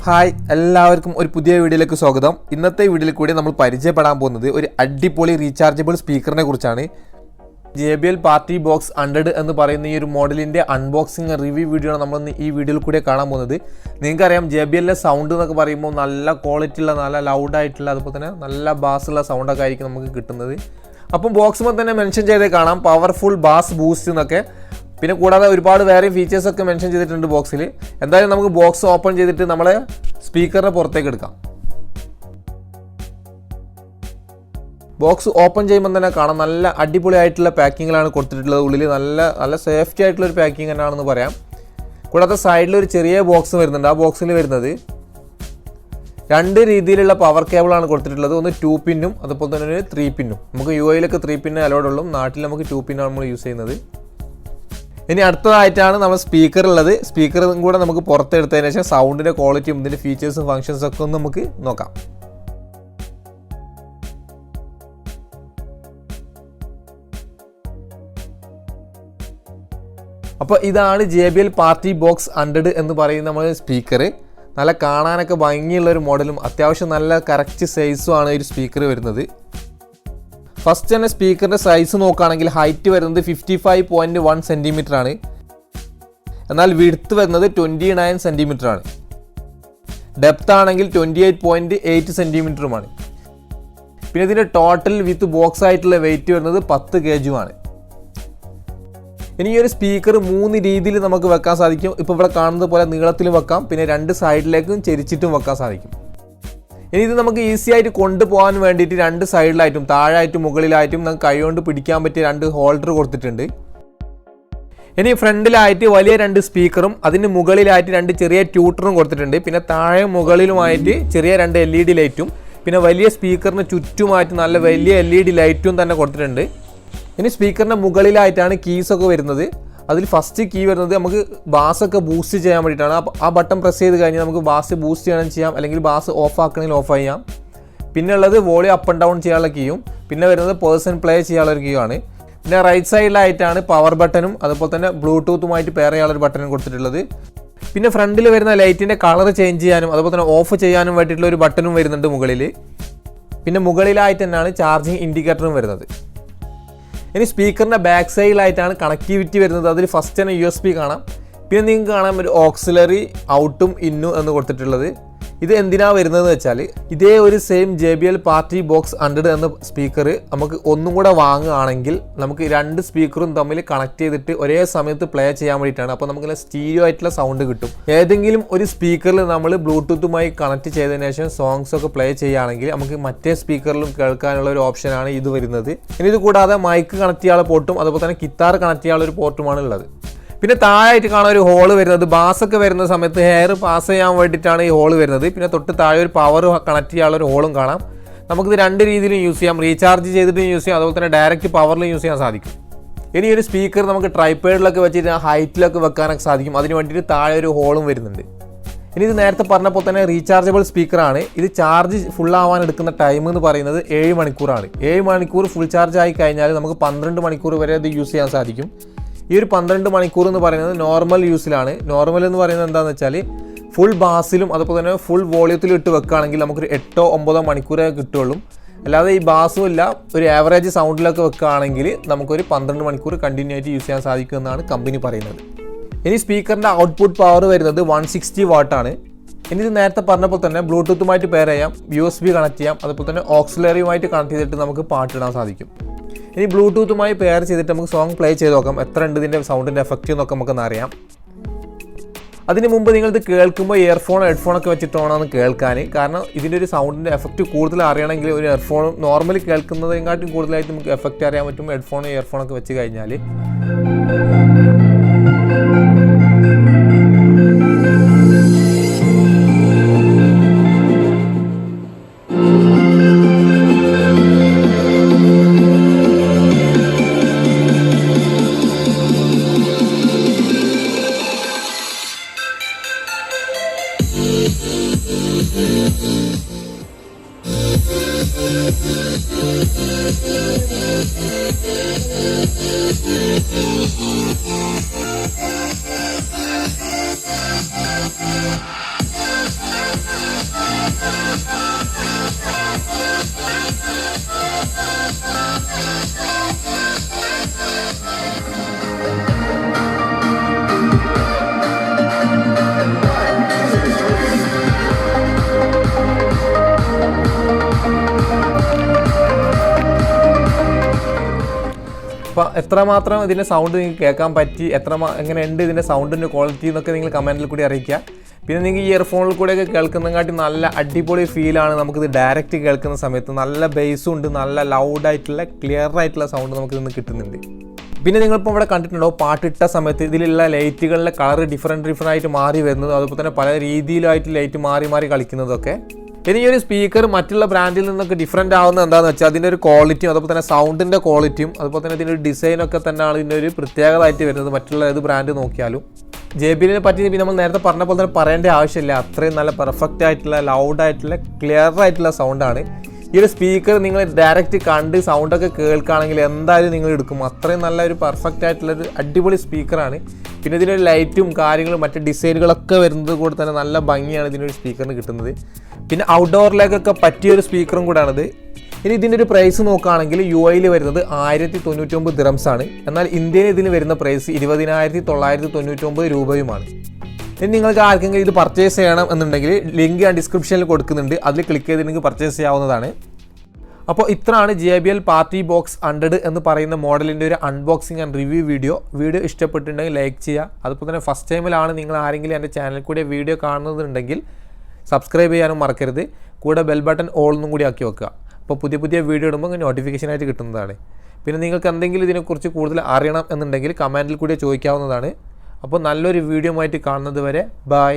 Hi എല്ലാവർക്കും ഒരു പുതിയ വീഡിയോയിലേക്ക് സ്വാഗതം. ഇന്നത്തെ വീഡിയോയിൽ കൂടി നമ്മൾ പരിചയപ്പെടാൻ പോകുന്നത് ഒരു അടിപൊളി റീചാർജബിൾ സ്പീക്കറിനെ കുറിച്ചാണ്. JBL Partybox 100 എന്ന് പറയുന്ന ഈ ഒരു മോഡലിൻ്റെ അൺബോക്സിങ് റിവ്യൂ വീഡിയോ ആണ് നമ്മൾ ഈ വീഡിയോയിൽ കൂടി കാണാൻ പോകുന്നത്. നിങ്ങൾക്കറിയാം JBLൻ്റെ സൗണ്ട് എന്നൊക്കെ പറയുമ്പോൾ നല്ല ക്വാളിറ്റി ഉള്ള, നല്ല ലൗഡായിട്ടുള്ള, അതുപോലെ തന്നെ നല്ല ബാസുള്ള സൗണ്ടൊക്കെ ആയിരിക്കും നമുക്ക് കിട്ടുന്നത്. അപ്പം ബോക്സുമ്പോൾ തന്നെ മെൻഷൻ ചെയ്തേ കാണാം പവർഫുൾ ബാസ് ബൂസ്റ്റ് എന്നൊക്കെ. പിന്നെ കൂടാതെ ഒരുപാട് വേറെ ഫീച്ചേഴ്സൊക്കെ മെൻഷൻ ചെയ്തിട്ടുണ്ട് ബോക്സിൽ. എന്തായാലും നമുക്ക് ബോക്സ് ഓപ്പൺ ചെയ്തിട്ട് നമ്മളെ സ്പീക്കറിനെ പുറത്തേക്ക് എടുക്കാം. ബോക്സ് ഓപ്പൺ ചെയ്യുമ്പോൾ തന്നെ കാണാം നല്ല അടിപൊളിയായിട്ടുള്ള പാക്കിങ്ങിലാണ് കൊടുത്തിട്ടുള്ളത്. ഉള്ളിൽ നല്ല സേഫ്റ്റി ആയിട്ടുള്ളൊരു പാക്കിങ് തന്നെയാണെന്ന് പറയാം. കൂടാതെ സൈഡിൽ ഒരു ചെറിയ ബോക്സ് വരുന്നുണ്ട്. ആ ബോക്സിൽ വരുന്നത് രണ്ട് രീതിയിലുള്ള പവർ കേബിളാണ് കൊടുത്തിട്ടുള്ളത്. ഒന്ന് 2 പിന്നും അതുപോലെ തന്നെ ഒരു 3 പിന്നും. നമുക്ക് UAE-ലൊക്കെ 3 പിന്ന് അലോഡുള്ളൂ, നാട്ടിൽ നമുക്ക് 2 പിന്നാണ് നമ്മൾ യൂസ് ചെയ്യുന്നത്. ഇനി അടുത്തതായിട്ടാണ് നമ്മൾ സ്പീക്കർ ഉള്ളത്. സ്പീക്കറും കൂടെ നമുക്ക് പുറത്തെടുത്തതിന് ശേഷം സൗണ്ടിൻ്റെ ക്വാളിറ്റിയും ഇതിൻ്റെ ഫീച്ചേഴ്സും ഫങ്ഷൻസും ഒക്കെ ഒന്ന് നമുക്ക് നോക്കാം. അപ്പോൾ ഇതാണ് JBL Partybox 100 എന്ന് പറയുന്ന നമ്മുടെ സ്പീക്കർ. നല്ല കാണാനൊക്കെ ഭംഗിയുള്ളൊരു മോഡലും അത്യാവശ്യം നല്ല കറക്റ്റ് സൈസും ആണ് ഈ സ്പീക്കർ വരുന്നത്. ഫസ്റ്റ് തന്നെ സ്പീക്കറിൻ്റെ സൈസ് നോക്കുകയാണെങ്കിൽ ഹൈറ്റ് വരുന്നത് 55.1 സെൻറ്റിമീറ്റർ ആണ്. എന്നാൽ വിഡ്ത്ത് വരുന്നത് 29 സെൻറ്റിമീറ്റർ ആണ്. ഡെപ്ത് ആണെങ്കിൽ 28.8 സെൻറ്റിമീറ്ററുമാണ്. പിന്നെ ഇതിൻ്റെ ടോട്ടൽ വിത്ത് ബോക്സ് ആയിട്ടുള്ള വെയിറ്റ് വരുന്നത് 10 kg ആണ്. ഇനി ഈ ഒരു സ്പീക്കർ 3 രീതിയിൽ നമുക്ക് വെക്കാൻ സാധിക്കും. ഇപ്പോൾ ഇവിടെ കാണുന്നത് പോലെ നീളത്തിലും വെക്കാം, പിന്നെ 2 സൈഡിലേക്കും ചെരിച്ചിട്ടും വെക്കാൻ സാധിക്കും. ഇനി ഇത് നമുക്ക് ഈസി ആയിട്ട് കൊണ്ടുപോകാൻ വേണ്ടിയിട്ട് 2 സൈഡിലായിട്ടും താഴായിട്ടും മുകളിലായിട്ടും നമുക്ക് കൈകൊണ്ട് പിടിക്കാൻ പറ്റിയ 2 ഹോൾഡർ കൊടുത്തിട്ടുണ്ട്. ഇനി ഫ്രണ്ടിലായിട്ട് വലിയ 2 സ്പീക്കറും അതിന് മുകളിലായിട്ട് 2 ചെറിയ ട്യൂട്ടറും കൊടുത്തിട്ടുണ്ട്. പിന്നെ താഴെ മുകളിലുമായിട്ട് ചെറിയ 2 LED ലൈറ്റും പിന്നെ വലിയ സ്പീക്കറിന് ചുറ്റുമായിട്ട് നല്ല വലിയ LED ലൈറ്റും തന്നെ കൊടുത്തിട്ടുണ്ട്. ഇനി സ്പീക്കറിൻ്റെ മുകളിലായിട്ടാണ് കീസൊക്കെ വരുന്നത്. അതിൽ ഫസ്റ്റ് കീ വരുന്നത് നമുക്ക് ബാസൊക്കെ ബൂസ്റ്റ് ചെയ്യാൻ വേണ്ടിയിട്ടാണ്. ആ ബട്ടൺ പ്രസ് ചെയ്ത് കഴിഞ്ഞാൽ നമുക്ക് ബാസ് ബൂസ്റ്റ് ചെയ്യണം ചെയ്യാം, അല്ലെങ്കിൽ ബാസ് ഓഫ് ആക്കണമെങ്കിൽ ഓഫ് ചെയ്യാം. പിന്നെ ഉള്ളത് വോളിയം അപ്പ് ആൻഡ് ഡൗൺ ചെയ്യാനുള്ള കീയും, പിന്നെ വരുന്നത് പേഴ്സൺ പ്ലേ ചെയ്യാനുള്ള ഒരു കീ ആണ്. പിന്നെ റൈറ്റ് സൈഡിലായിട്ടാണ് പവർ ബട്ടണും അതുപോലെ തന്നെ ബ്ലൂടൂത്തുമായിട്ട് പെയർ ചെയ്യാനുള്ള ബട്ടണും കൊടുത്തിട്ടുള്ളത്. പിന്നെ ഫ്രണ്ടിൽ വരുന്ന ലൈറ്റിൻ്റെ കളർ ചേഞ്ച് ചെയ്യാനും അതുപോലെ തന്നെ ഓഫ് ചെയ്യാനും വേണ്ടിയിട്ടുള്ള ഒരു ബട്ടണും വരുന്നുണ്ട് മുകളിൽ. പിന്നെ മുകളിലായിട്ട് തന്നെയാണ് ചാർജിങ് ഇൻഡിക്കേറ്ററും വരുന്നത്. ഇനി സ്പീക്കറിൻ്റെ ബാക്ക് സൈഡിലായിട്ടാണ് കണക്ടിവിറ്റി വരുന്നത്. അതിൽ ഫസ്റ്റ് തന്നെ USB കാണാം. പിന്നെ നിങ്ങൾക്ക് കാണാം ഒരു ഓക്സിലറി ഔട്ടും ഇന്നും എന്ന് കൊടുത്തിട്ടുള്ളത്. ഇത് എന്തിനാണ് വരുന്നതെന്ന് വെച്ചാൽ ഇതേ ഒരു സെയിം JBL Partybox 100 എന്ന സ്പീക്കർ നമുക്ക് ഒന്നും കൂടെ വാങ്ങുകയാണെങ്കിൽ നമുക്ക് 2 സ്പീക്കറും തമ്മിൽ കണക്ട് ചെയ്തിട്ട് ഒരേ സമയത്ത് പ്ലേ ചെയ്യാൻ വേണ്ടിയിട്ടാണ്. അപ്പോൾ നമുക്ക് സ്റ്റീരിയോ ആയിട്ടുള്ള സൗണ്ട് കിട്ടും. ഏതെങ്കിലും ഒരു സ്പീക്കറിൽ നമ്മൾ ബ്ലൂടൂത്തുമായി കണക്ട് ചെയ്തതിന് ശേഷം സോങ്സ് ഒക്കെ പ്ലേ ചെയ്യുകയാണെങ്കിൽ നമുക്ക് മറ്റേ സ്പീക്കറിലും കേൾക്കാനുള്ള ഒരു ഓപ്ഷനാണ് ഇത് വരുന്നത്. ഇനി ഇത് കൂടാതെ മൈക്ക് കണക്ട് ചെയ്യാനുള്ള പോർട്ടും അതുപോലെ തന്നെ ഗിത്താർ കണക്ട് ചെയ്യാനുള്ള ഒരു പോർട്ടുമാണ് ഉള്ളത്. പിന്നെ താഴായിട്ട് കാണാൻ ഒരു ഹോള് വരുന്നത് ബാസൊക്കെ വരുന്ന സമയത്ത് ഹെയർ പാസ് ചെയ്യാൻ വേണ്ടിയിട്ടാണ് ഈ ഹോള് വരുന്നത്. പിന്നെ തൊട്ട് താഴെ ഒരു പവർ കണക്ട് ചെയ്യാനുള്ള ഒരു ഹോളും കാണാം. നമുക്കിത് 2 രീതിയിലും യൂസ് ചെയ്യാം. റീചാർജ് ചെയ്തിട്ട് യൂസ് ചെയ്യാം, അതുപോലെ തന്നെ ഡയറക്റ്റ് പവറിൽ യൂസ് ചെയ്യാൻ സാധിക്കും. ഇനി ഒരു സ്പീക്കർ നമുക്ക് ട്രൈപോഡിലൊക്കെ വെച്ചിട്ട് ഹൈറ്റിലൊക്കെ വെക്കാനൊക്കെ സാധിക്കും. അതിന് വേണ്ടിയിട്ട് താഴെ ഒരു ഹോളും വരുന്നുണ്ട്. ഇനി ഇത് നേരത്തെ പറഞ്ഞപ്പോൾ തന്നെ റീചാർജബിൾ സ്പീക്കറാണ്. ഇത് ചാർജ് ഫുൾ ആവാൻ എടുക്കുന്ന ടൈം എന്ന് പറയുന്നത് 7 മണിക്കൂറാണ്. 7 മണിക്കൂർ ഫുൾ ചാർജ് ആയി കഴിഞ്ഞാൽ നമുക്ക് 12 മണിക്കൂർ വരെ ഇത് യൂസ് ചെയ്യാൻ സാധിക്കും. ഈ ഒരു 12 മണിക്കൂർ എന്ന് പറയുന്നത് നോർമൽ യൂസിലാണ്. നോർമൽ എന്ന് പറയുന്നത് എന്താണെന്ന് വെച്ചാൽ ഫുൾ ബാസിലും അതുപോലെ തന്നെ ഫുൾ വോളിയത്തിലും ഇട്ട് വെക്കുകയാണെങ്കിൽ നമുക്കൊരു 8-9 മണിക്കൂറേ കിട്ടുള്ളൂ. അല്ലാതെ ഈ ബാസും ഇല്ല ഒരു ആവറേജ് സൗണ്ടിലൊക്കെ വെക്കുകയാണെങ്കിൽ നമുക്കൊരു 12 മണിക്കൂർ കണ്ടിന്യൂ ആയിട്ട് യൂസ് ചെയ്യാൻ സാധിക്കുമെന്നാണ് കമ്പനി പറയുന്നത്. ഇനി സ്പീക്കറിൻ്റെ ഔട്ട്പുട്ട് പവർ വരുന്നത് 160 വാട്ടാണ്. ഇനി ഇത് നേരത്തെ പറഞ്ഞപ്പോൾ തന്നെ ബ്ലൂടൂത്തുമായിട്ട് പെയർ ചെയ്യാം, USB കണക്ട് ചെയ്യാം, അതുപോലെ തന്നെ ഓക്സിലറിയുമായിട്ട് കണക്ട് ചെയ്തിട്ട് നമുക്ക് പാട്ടിടാൻ സാധിക്കും. ഇനി ബ്ലൂടൂത്തുമായി പെയർ ചെയ്തിട്ട് നമുക്ക് സോങ് പ്ലേ ചെയ്ത് നോക്കാം. എത്ര ഉണ്ട് ഇതിൻ്റെ സൗണ്ടിൻ്റെ എഫക്റ്റ് എന്നൊക്കെ നമുക്കൊന്ന് അറിയാം. അതിന് മുമ്പ് നിങ്ങളിത് കേൾക്കുമ്പോൾ ഹെഡ്ഫോണൊക്കെ വെച്ചിട്ട് വേണമെന്ന് കേൾക്കാൻ. കാരണം ഇതിൻ്റെ ഒരു സൗണ്ടിൻ്റെ എഫക്റ്റ് കൂടുതൽ അറിയണമെങ്കിൽ ഒരു ഹെഡ്ഫോൺ നോർമലി കേൾക്കുന്നതിനെക്കാട്ടും കൂടുതലായിട്ട് നമുക്ക് എഫക്റ്റ് അറിയാൻ പറ്റും ഇയർഫോണൊക്കെ വെച്ച് കഴിഞ്ഞാൽ. അപ്പോൾ എത്രമാത്രം ഇതിൻ്റെ സൗണ്ട് നിങ്ങൾക്ക് കേൾക്കാൻ പറ്റി, എങ്ങനെയുണ്ട് ഇതിൻ്റെ സൗണ്ടിൻ്റെ ക്വാളിറ്റി എന്നൊക്കെ നിങ്ങൾ കമൻറ്റിൽ കൂടി അറിയിക്കുക. പിന്നെ നിങ്ങൾക്ക് ഈ ഇയർഫോണിൽ കൂടെയൊക്കെ കേൾക്കുന്നതിനെക്കാട്ടി നല്ല അടിപൊളി ഫീലാണ് നമുക്കിത് ഡയറക്റ്റ് കേൾക്കുന്ന സമയത്ത്. നല്ല ബേസും ഉണ്ട്, നല്ല ലൗഡായിട്ടുള്ള ക്ലിയർ ആയിട്ടുള്ള സൗണ്ട് നമുക്കിന്ന് കിട്ടുന്നുണ്ട്. പിന്നെ നിങ്ങളിപ്പോൾ ഇവിടെ കണ്ടിട്ടുണ്ടോ, പാട്ടിട്ട സമയത്ത് ഇതിലുള്ള ലൈറ്റുകളിലെ കളർ ഡിഫറെൻ്റ് ആയിട്ട് മാറി വരുന്നതും അതുപോലെ തന്നെ പല രീതിയിലായിട്ട് ലൈറ്റ് മാറി കളിക്കുന്നതൊക്കെ. ഇനി ഈ ഒരു സ്പീക്കർ മറ്റുള്ള ബ്രാൻഡിൽ നിന്നൊക്കെ ഡിഫറെൻ്റ് ആവുന്നത് എന്താണെന്ന് വെച്ചാൽ അതിൻ്റെ ഒരു ക്വാളിറ്റിയും അതുപോലെ തന്നെ സൗണ്ടിൻ്റെ ക്വാളിറ്റിയും അതുപോലെ തന്നെ ഇതിൻ്റെ ഒരു ഡിസൈനൊക്കെ തന്നെയാണ് ഇതിൻ്റെ ഒരു പ്രത്യേകതയായിട്ട് വരുന്നത് മറ്റുള്ള ഏത് ബ്രാൻഡ് നോക്കിയാലും. JBLനെ പറ്റി നമ്മൾ നേരത്തെ പറഞ്ഞ പോലെ തന്നെ പറയേണ്ട ആവശ്യമില്ല. അത്രയും നല്ല പെർഫെക്റ്റ് ആയിട്ടുള്ള ലൗഡായിട്ടുള്ള ക്ലിയർ ആയിട്ടുള്ള സൗണ്ടാണ്. ഈ ഒരു സ്പീക്കർ നിങ്ങൾ ഡയറക്റ്റ് കണ്ട് സൗണ്ടൊക്കെ കേൾക്കുകയാണെങ്കിൽ എന്തായാലും നിങ്ങൾ എടുക്കും. അത്രയും നല്ല ഒരു പെർഫെക്റ്റ് ആയിട്ടുള്ളൊരു അടിപൊളി സ്പീക്കറാണ്. പിന്നെ ഇതിൻ്റെ ലൈറ്റും കാര്യങ്ങളും മറ്റ് ഡിസൈനുകളൊക്കെ വരുന്നത് കൂടെ തന്നെ നല്ല ഭംഗിയാണ് ഇതിനൊരു സ്പീക്കറിന് കിട്ടുന്നത്. പിന്നെ ഔട്ട്ഡോറിലേക്കൊക്കെ പറ്റിയൊരു സ്പീക്കറും കൂടാണിത്. ഇനി ഇതിൻ്റെ ഒരു പ്രൈസ് നോക്കുകയാണെങ്കിൽ UAE വരുന്നത് 1099 ദിറംസാണ്. എന്നാൽ ഇന്ത്യയിൽ ഇതിന് വരുന്ന പ്രൈസ് 20,999 രൂപയുമാണ്. ഇനി നിങ്ങൾക്ക് ആർക്കെങ്കിലും ഇത് പർച്ചേസ് ചെയ്യണം എന്നുണ്ടെങ്കിൽ ലിങ്ക് ഞാൻ ഡിസ്ക്രിപ്ഷനിൽ കൊടുക്കുന്നുണ്ട്, അതിൽ ക്ലിക്ക് ചെയ്ത് നിങ്ങൾക്ക് പർച്ചേസ് ചെയ്യാവുന്നതാണ്. അപ്പോൾ ഇത്രയാണ് JBL Partybox 100 എന്ന് പറയുന്ന മോഡലിൻ്റെ ഒരു അൺബോക്സിങ് ആൻഡ് റിവ്യൂ വീഡിയോ ഇഷ്ടപ്പെട്ടിട്ടുണ്ടെങ്കിൽ ലൈക്ക് ചെയ്യുക. അതുപോലെ തന്നെ ഫസ്റ്റ് ടൈമിലാണ് നിങ്ങൾ ആരെങ്കിലും എൻ്റെ ചാനലിൽ കൂടെ വീഡിയോ കാണുന്നുണ്ടെങ്കിൽ സബ്സ്ക്രൈബ് ചെയ്യാനും മറക്കരുത്. കൂടെ ബെൽ ബട്ടൺ ഓൾ എന്നും കൂടി ആക്കി വെക്കുക. അപ്പോൾ പുതിയ വീഡിയോ ഇടുമ്പോൾ നോട്ടിഫിക്കേഷനായിട്ട് കിട്ടുന്നതാണ്. പിന്നെ നിങ്ങൾക്ക് എന്തെങ്കിലും ഇതിനെക്കുറിച്ച് കൂടുതൽ അറിയണം എന്നുണ്ടെങ്കിൽ കമൻറ്റിൽ കൂടി ചോദിക്കാവുന്നതാണ്. അപ്പോൾ നല്ലൊരു വീഡിയോ ആയിട്ട് കാണുന്നത് വരെ ബൈ.